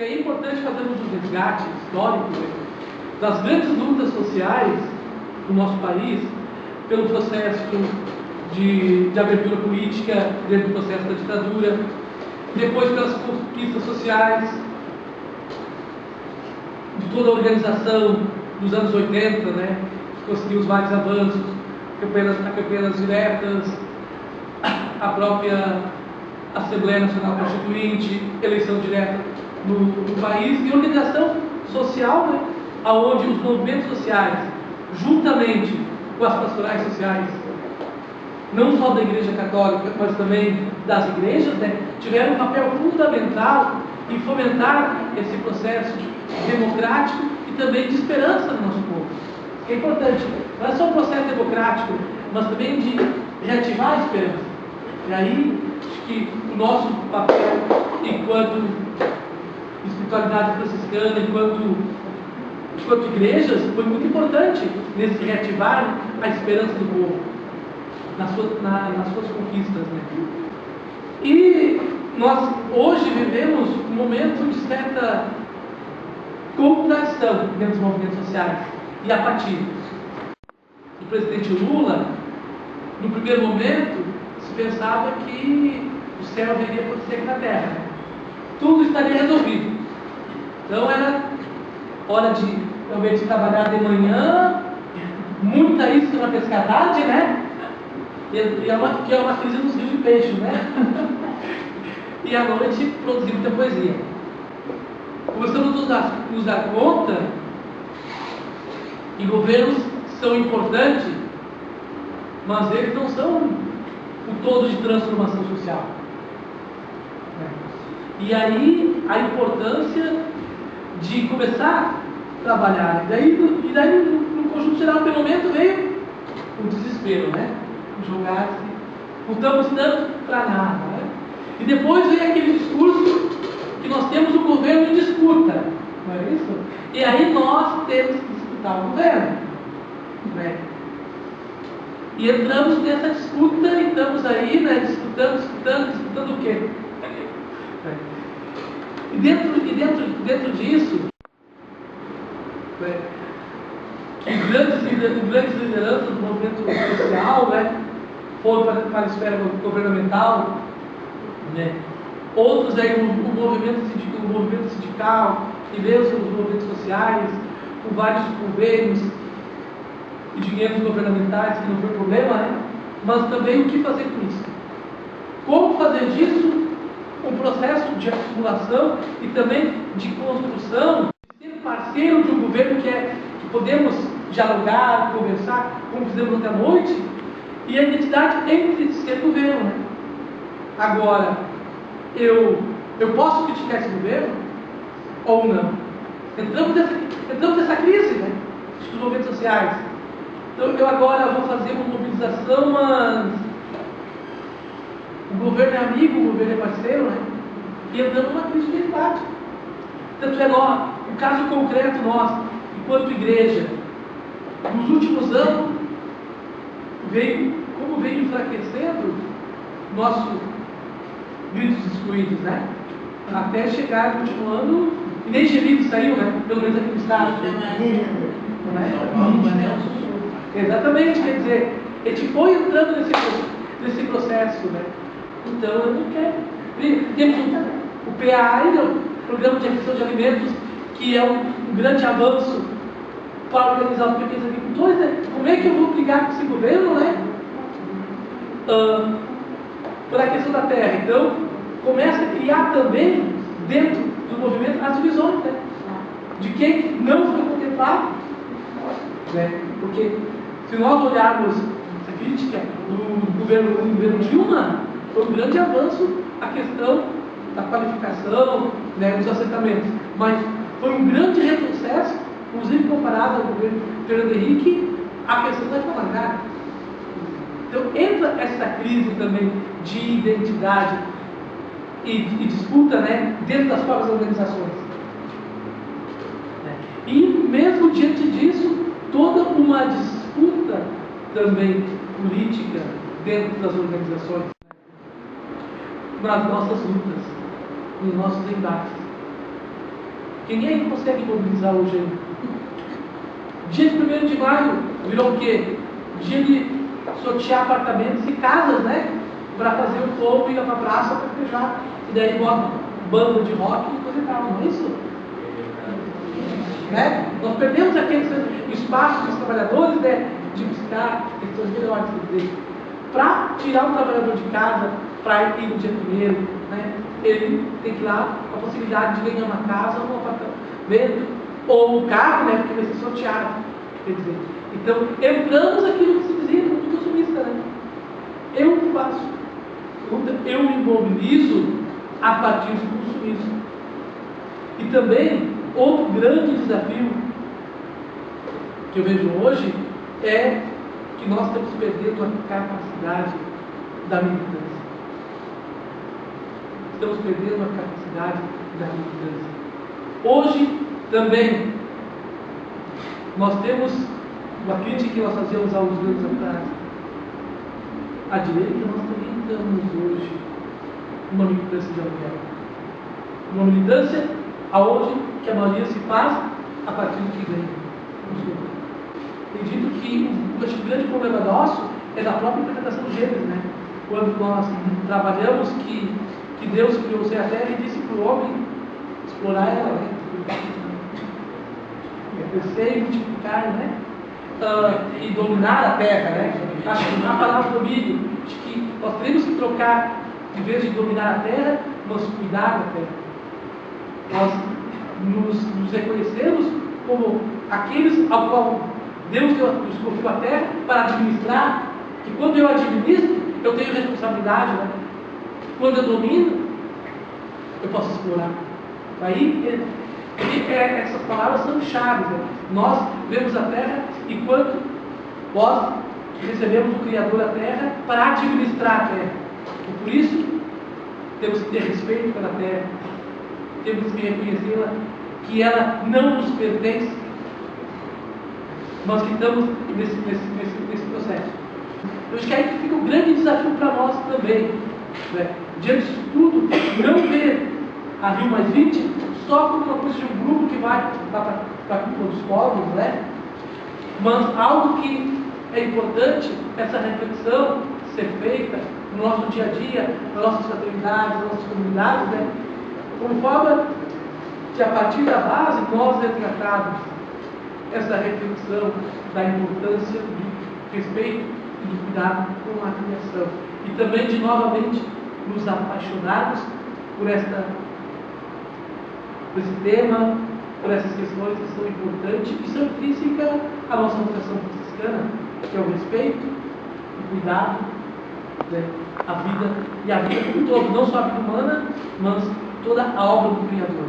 que é importante fazermos um resgate histórico, né, das grandes lutas sociais do nosso país, pelo processo de abertura política dentro do processo da ditadura, depois pelas conquistas sociais, de toda a organização dos anos 80, né, conseguimos vários avanços, campanhas diretas, a própria Assembleia Nacional Constituinte, eleição direta no país, e organização social, né, onde os movimentos sociais, juntamente com as pastorais sociais, não só da Igreja Católica, mas também das igrejas, né, tiveram um papel fundamental em fomentar esse processo democrático e também de esperança no nosso povo. Que é importante, não é só um processo democrático, mas também de reativar a esperança. E aí, acho que o nosso papel enquanto espiritualidade franciscana, enquanto igrejas, foi muito importante nesse reativar a esperança do povo nas suas conquistas, né? E nós hoje vivemos um momento de certa contradição dentro dos movimentos sociais e apatia. O presidente Lula, no primeiro momento, se pensava que o céu viria acontecer aqui na terra, tudo estaria resolvido. Então era hora de talvez trabalhar de manhã, muita isca na pescadade, né? Que é uma crise nos rios de peixe, né? E à noite produzir muita poesia. Começamos a nos dar conta que governos são importantes, mas eles não são o todo de transformação social. E aí a importância de começar a trabalhar. E daí no conjunto geral, pelo momento, veio o desespero, né? Jogar-se, lutamos tanto para nada, né? E depois vem aquele discurso que nós temos um governo em disputa, não é isso? E aí nós temos que disputar o governo, né? E entramos nessa disputa e estamos aí, né, disputando o quê? E dentro disso, né, grandes lideranças do movimento social, né, foram para a esfera governamental, né? Outros aí o movimento sindical, e mesmo os movimentos sociais, com vários convênios e dinheiros governamentais, que não foi problema, né? Mas também o que fazer com isso? Como fazer disso um processo de articulação e também de construção, de ser parceiro de um governo que podemos dialogar, conversar, como fizemos ontem à noite, e a identidade entre ser governo, né? Agora, eu posso criticar esse governo ou não? Entramos nessa crise, né, dos movimentos sociais. Então eu agora vou fazer uma mobilização, mas o governo é amigo, o governo é parceiro, né? E entramos numa crise de identidade. Tanto é o caso concreto nosso, enquanto igreja, nos últimos anos, veio enfraquecendo nosso gritos excluídos, né? Até chegar no último ano, e nem gemido saiu, né? Pelo menos aqui no estado. Exatamente, quer dizer, a gente foi entrando nesse processo, né? Então eu não quero. Temos o PAI, o Programa de Aquisição de Alimentos, que é um grande avanço para organizar os pequenos agricultores, né? Como é que eu vou brigar com esse governo, né? Pela questão da terra. Então, começa a criar também, dentro do movimento, as divisões, né? De quem não foi contemplado, né? Porque, se nós olharmos essa crítica do governo Dilma, foi um grande avanço a questão da qualificação, né, dos assentamentos. Mas foi um grande retrocesso, inclusive comparado ao governo Fernando Henrique, a questão da reforma agrária. Então entra essa crise também de identidade e disputa, né, dentro das próprias organizações. E mesmo diante disso, toda uma disputa também política dentro das organizações, nas nossas lutas, nos nossos embates. Quem é que consegue mobilizar hoje ainda? Dia de 1º de maio virou o quê? Dia de sortear apartamentos e casas, né? Para fazer o povo ir para a praça para festejar. E daí bota banda de rock e coisa e tal, não é isso? Né? Nós perdemos aquele espaço dos trabalhadores, né, de buscar questões melhores, quer dizer, para tirar o trabalhador de casa, para ir no dia 1º, né, ele tem que ir lá com a possibilidade de ganhar uma casa, um apartamento, ou um carro, né, porque vai ser sorteado. Quer dizer, então, entramos aquilo que se dizia no consumista, né? Eu faço, eu me mobilizo a partir do consumismo. E também, outro grande desafio que eu vejo hoje é que nós estamos perdendo a capacidade da militância. Estamos perdendo a capacidade da militância. Hoje, também, nós temos uma crítica que nós fazíamos há uns anos atrás. À direita, nós também estamos hoje numa militância de aluguel. Uma militância aonde que a maioria se faz a partir do que ganha. Acredito que o grande problema nosso é da própria interpretação do Gênesis, né? Quando nós trabalhamos que Deus criou a terra e disse para o homem explorar ela, né? Crescer e multiplicar, né? E dominar a terra, né? Acho que a palavra domínio, acho que nós temos que trocar, em vez de dominar a terra, nós cuidar da terra. Nós nos reconhecemos como aqueles ao qual Deus nos confiou a terra para administrar, que quando eu administro, eu tenho responsabilidade, né? Quando eu domino, eu posso explorar. Aí, essas palavras são chaves, né? Nós vemos a terra enquanto nós recebemos o Criador da terra para administrar a terra. E por isso, temos que ter respeito pela terra, temos que reconhecê-la, que ela não nos pertence. Nós que estamos nesse processo. Eu acho que aí fica um grande desafio para nós também, né? Diante disso tudo, não ver a Rio+20 só como uma coisa de um grupo que vai para a culpa dos povos, né? Mas algo que é importante, essa reflexão ser feita no nosso dia a dia, nas nossas fraternidades, nas nossas comunidades, né? Como forma de, a partir da base, nós resgatarmos essa reflexão da importância do respeito e do cuidado com a criação. E também de novamente nos apaixonarmos por esse tema, por essas questões que são importantes e são intrínsecas à nossa vocação franciscana, que é o respeito, o cuidado, né, a vida, e a vida como um todo, não só a vida humana, mas toda a obra do Criador.